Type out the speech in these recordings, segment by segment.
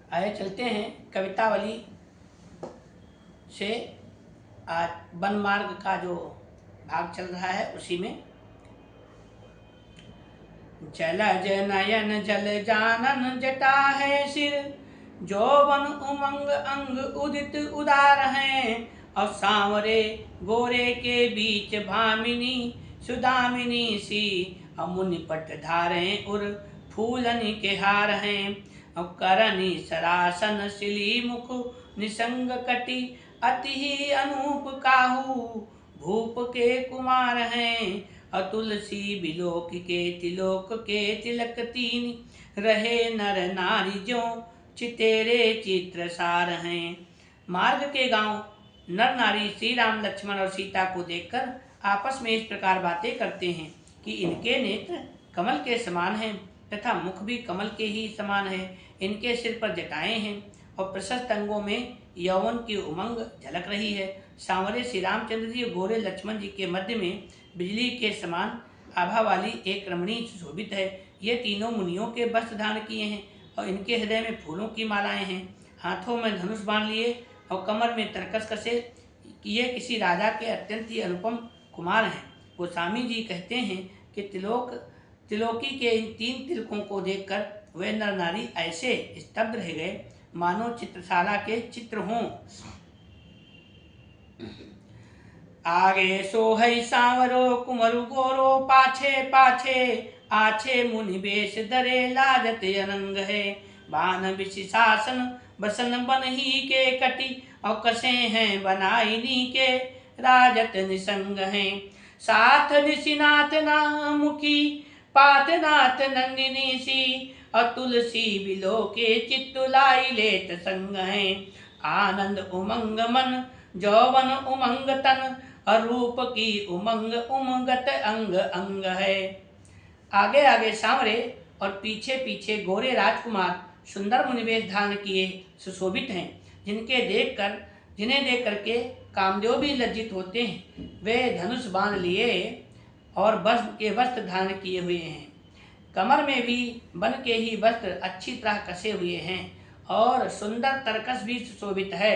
आगे चलते हैं कवितावली से। आज वन मार्ग का जो भाग चल रहा है उसी में। जलज नयन जल जानन जटा है सिर, जौवन उमंग अंग उदित उदार हैं। और सांवरे गोरे के बीच भामिनी सुदामिनी सी, मुनि पट धारें उर फूलनि के हार हैं। करनी सरासन सिली मुख निसंग कटी, अति ही अनूप काहू भूप के कुमार हैं। तुलसी बिलोक के तिलोक के तिलक तीन, रहे नर नारी जो चितेरे चित्र सार हैं। मार्ग के गांव नर नारी श्री राम लक्ष्मण और सीता को देखकर आपस में इस प्रकार बातें करते हैं कि इनके नेत्र कमल के समान हैं तथा मुख भी कमल के ही समान है। इनके सिर पर जटाएं हैं और प्रशस्त अंगों में यौवन की उमंग झलक रही है। सांवरे श्री रामचंद्र जी और गोरे लक्ष्मण जी के मध्य में बिजली के समान आभा वाली एक रमणी सुशोभित है। ये तीनों मुनियों के वस्त्र धारण किए हैं और इनके हृदय में फूलों की मालाएं हैं। हाथों में धनुष बांध लिए और कमर में तरकस कसे। ये किसी राजा के अत्यंत ही अनुपम कुमार हैं। गोस्वामी जी कहते हैं कि तिलोकी के इन तीन तिलकों को देखकर वे नर नारी ऐसे स्तब्ध रह गए मानो चित्रशाला के चित्र हों। आगे सोहै सांवरो कुमरु गोरो, पाछे पाछे आछे मुनि बेश दरे लाजत अनंग है। बान विशिशासन बसन बन ही के कटी, और कसे हैं बनाइनी के राजत निसंग हैं। साथ निशिनाथ नामुखी पातनाथ नंदिनी सी, और तुलसी बिलो के चित्तुलाई लेत संग हैं। आनंद उमंग मन जौवन उमंग तन, और रूप की उमंग उमंगत अंग अंग है। आगे आगे सांवरे और पीछे पीछे गोरे राजकुमार सुंदर मुनिवेश धारण किए सुशोभित हैं, जिन्हें देख करके कामदेव भी लज्जित होते हैं। वे धनुष बांध लिए और वस्त्र के वस्त्र धारण किए हुए हैं। कमर में भी बन के ही वस्त्र अच्छी तरह कसे हुए हैं और सुंदर तरकस भी सुशोभित है।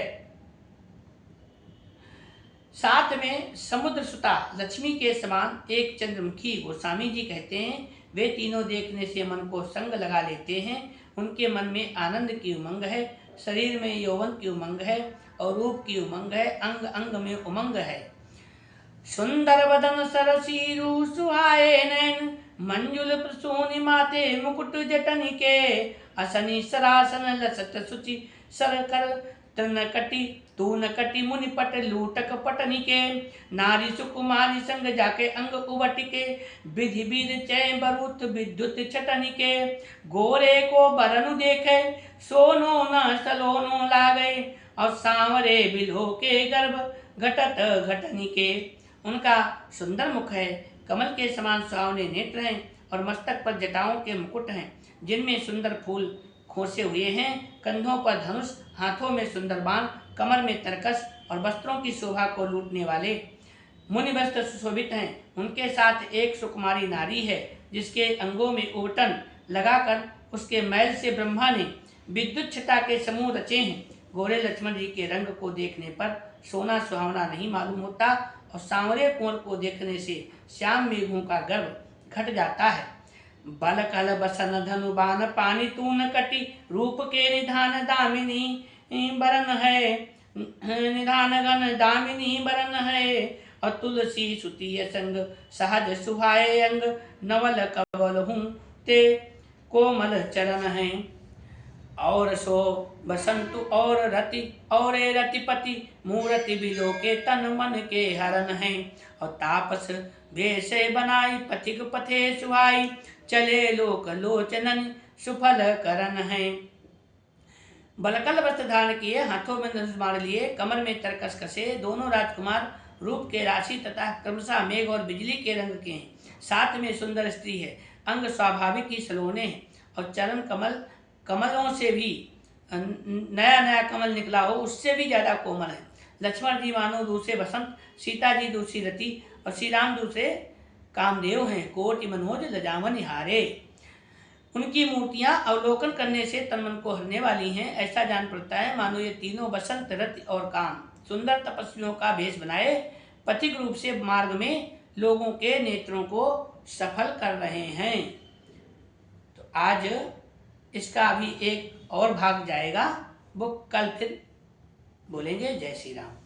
साथ में समुद्र सुता लक्ष्मी के समान एक चंद्रमुखी। गोस्वामी जी कहते हैं वे तीनों देखने से मन को संग लगा लेते हैं। उनके मन में आनंद की उमंग है, शरीर में यौवन की उमंग है और रूप की उमंग है, अंग अंग में उमंग है। सुंदर बदन सरसीरु सुहाए नैन, मंजुल प्रसूनि माते मुकुट जटन के। असनी सरासन लसत सुचि सर कर, तून कटी मुनि पट लूटक पटनी के। नारी सुकुमारी संग जाके अंग उबटिके, विधि विध चय बरुत विद्युत छटनी के। गोरे को बरनु देखे सोनो न सलोनो लागे, और सांवरे बिल्हो के गर्भ घटत घटनी के। उनका सुंदर मुख है, कमल के समान सुहावने नेत्र हैं और मस्तक पर जटाओं के मुकुट हैं जिनमें सुंदर फूल खोसे हुए हैं। कंधों पर धनुष, हाथों में सुंदर बाण, कमर में तरकस और वस्त्रों की शोभा को लूटने वाले मुनि वस्त्र सुशोभित हैं। उनके साथ एक सुकुमारी नारी है जिसके अंगों में उबटन लगाकर उसके मैल से ब्रह्मा ने विद्युत छटा के समूह रचे हैं। गोरे लक्ष्मण जी के रंग को देखने पर सोना सुहावना नहीं मालूम होता और सांवरे कुंवर को देखने से श्याम मेघों का गर्भ घट जाता है। बल कल बसन धनु बान पानी तून कटी, रूप के निधान दामिनी बरन है। निधान गण दामिनी बरन है, और तुलसी सुतीय संग सहज सुहाए अंग। नवल कवल हूँ ते कोमल चरण हैं, और सो बसंतु और रतिपति मूर्ति बिलो के तन मन के हरण हैं। और तापस वेश बनाई पथिक पथे सुहाई, चले लोक लोचनन सुफल करन हैं। बलकल वस्त्र धारण किए, हाथों में धनुष बाण लिए, कमर में तरकस कसे, दोनों राजकुमार रूप के राशि तथा क्रमशः मेघ और बिजली के रंग के हैं। साथ में सुंदर स्त्री है, अंग स्वाभाविक ही सलोने हैं और चरण कमलों से भी नया नया कमल निकला हो उससे भी ज्यादा कोमल है। लक्ष्मण जी मानो दूसरे बसंत, सीता जी दूसरी रति और श्री राम दूसरे कामदेव हैं। कोटि मनोज लजावन हारे। उनकी मूर्तियां अवलोकन करने से तन मन को हरने वाली हैं। ऐसा जान पड़ता है मानो ये तीनों बसंत, रति और काम सुंदर तपस्वियों का भेष बनाए पथिक रूप से मार्ग में लोगों के नेत्रों को सफल कर रहे हैं। तो आज इसका अभी एक और भाग जाएगा, वो कल फिर बोलेंगे। जय श्री राम।